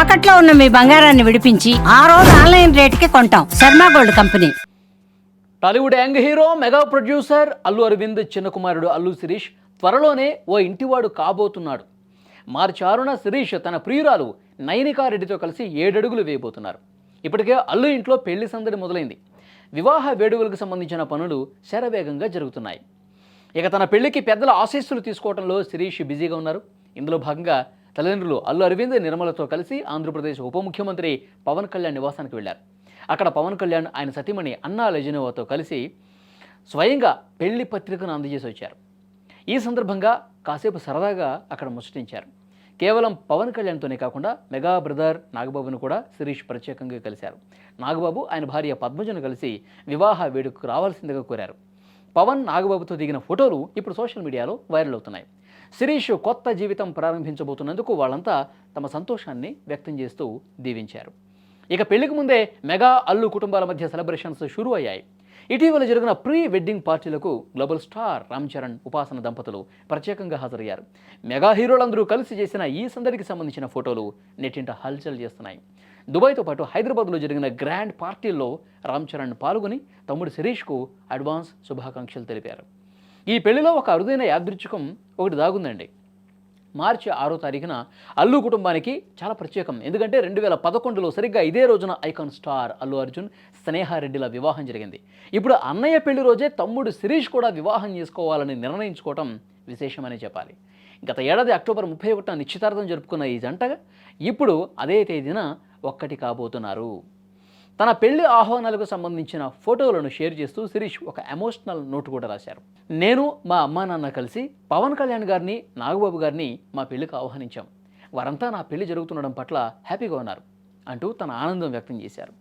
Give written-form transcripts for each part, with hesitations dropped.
తాకట్లో ఉన్న మీ బంగారాన్ని విడిపించి ఆ రోజు ఆన్లైన్ రేటుకి కొంటాం. Sharma gold company. Tollywood young hero, mega producer Allu Aravind చిన్న కుమారుడు అల్లు శిరీష్ త్వరలోనే ఓ ఇంటివాడు కాబోతున్నాడు. మార్చి 6న శిరీష్ తన ప్రియురాలు నయనికా రెడ్డితో కలిసి 7 అడుగులు వేయబోతున్నారు. ఇప్పటికే అల్లు ఇంట్లో పెళ్లి సందడి మొదలైంది. వివాహ వేడుకలకు సంబంధించిన పనులు శరవేగంగా జరుగుతున్నాయి. ఇక తన పెళ్లికి పెద్దల ఆశీస్సులు తీసుకోవడంలో శిరీష్ బిజీగా ఉన్నారు. ఇందులో భాగంగా తల్లిదండ్రులు అల్లు అరవింద్ నిర్మలతో కలిసి ఆంధ్రప్రదేశ్ ఉప ముఖ్యమంత్రి పవన్ కళ్యాణ్ నివాసానికి వెళ్లారు. అక్కడ పవన్ కళ్యాణ్ ఆయన సతీమణి అన్నా లెజనోవాతో కలిసి స్వయంగా పెళ్లి పత్రికను అందజేసి వచ్చారు. ఈ సందర్భంగా కాసేపు సరదాగా అక్కడ ముచ్చటించారు. కేవలం పవన్ కళ్యాణ్తోనే కాకుండా మెగా బ్రదర్ నాగబాబును కూడా శిరీష్ ప్రత్యేకంగా కలిశారు. నాగబాబు ఆయన భార్య పద్మజను కలిసి వివాహ వేడుకకు రావాల్సిందిగా కోరారు. పవన్ నాగబాబుతో దిగిన ఫోటోలు ఇప్పుడు సోషల్ మీడియాలో వైరల్ అవుతున్నాయి. శిరీష్ కొత్త జీవితం ప్రారంభించబోతున్నందుకు వాళ్ళంతా తమ సంతోషాన్ని వ్యక్తం చేస్తూ దీవించారు. ఇక పెళ్లికి ముందే మెగా అల్లు కుటుంబాల మధ్య సెలబ్రేషన్స్ షురూ అయ్యాయి. ఇటీవల జరిగిన ప్రీ వెడ్డింగ్ పార్టీలకు గ్లోబల్ స్టార్ రామ్ చరణ్, ఉపాసన దంపతులు ప్రత్యేకంగా హాజరయ్యారు. మెగా హీరోలందరూ కలిసి చేసిన ఈ సందడికి సంబంధించిన ఫోటోలు నెట్టింట హల్చల్ చేస్తున్నాయి. దుబాయ్తో పాటు హైదరాబాద్లో జరిగిన గ్రాండ్ పార్టీల్లో రామ్ చరణ్ పాల్గొని తమ్ముడు శిరీష్కు అడ్వాన్స్ శుభాకాంక్షలు తెలిపారు. ఈ పెళ్లిలో ఒక అరుదైన యాదృచ్ఛికం ఒకటి దాగుందండి. మార్చి 6వ తారీఖున అల్లు కుటుంబానికి చాలా ప్రత్యేకం. ఎందుకంటే 2011లో సరిగ్గా ఇదే రోజున ఐకాన్ స్టార్ అల్లు అర్జున్, స్నేహారెడ్డిల వివాహం జరిగింది. ఇప్పుడు అన్నయ్య పెళ్లి రోజే తమ్ముడు శిరీష్ కూడా వివాహం చేసుకోవాలని నిర్ణయించుకోవటం విశేషమని చెప్పాలి. గత ఏడాది అక్టోబర్ 31న నిశ్చితార్థం జరుపుకున్న ఈ జంట ఇప్పుడు అదే తేదీన ఒక్కటి కాబోతున్నారు. తన పెళ్లి ఆహ్వానాలకు సంబంధించిన ఫోటోలను షేర్ చేస్తూ శిరీష్ ఒక ఎమోషనల్ నోట్ కూడా రాశారు. నేను మా అమ్మా నాన్న కలిసి పవన్ కళ్యాణ్ గారిని, నాగబాబు గారిని మా పెళ్లికి ఆహ్వానించాం. వారంతా నా పెళ్లి జరుగుతుండడం పట్ల హ్యాపీగా ఉన్నారు అంటూ తన ఆనందం వ్యక్తం చేశారు.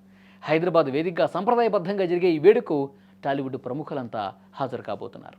హైదరాబాద్ వేదికగా సంప్రదాయబద్ధంగా జరిగే ఈ వేడుకకు టాలీవుడ్ ప్రముఖులంతా హాజరు కాబోతున్నారు.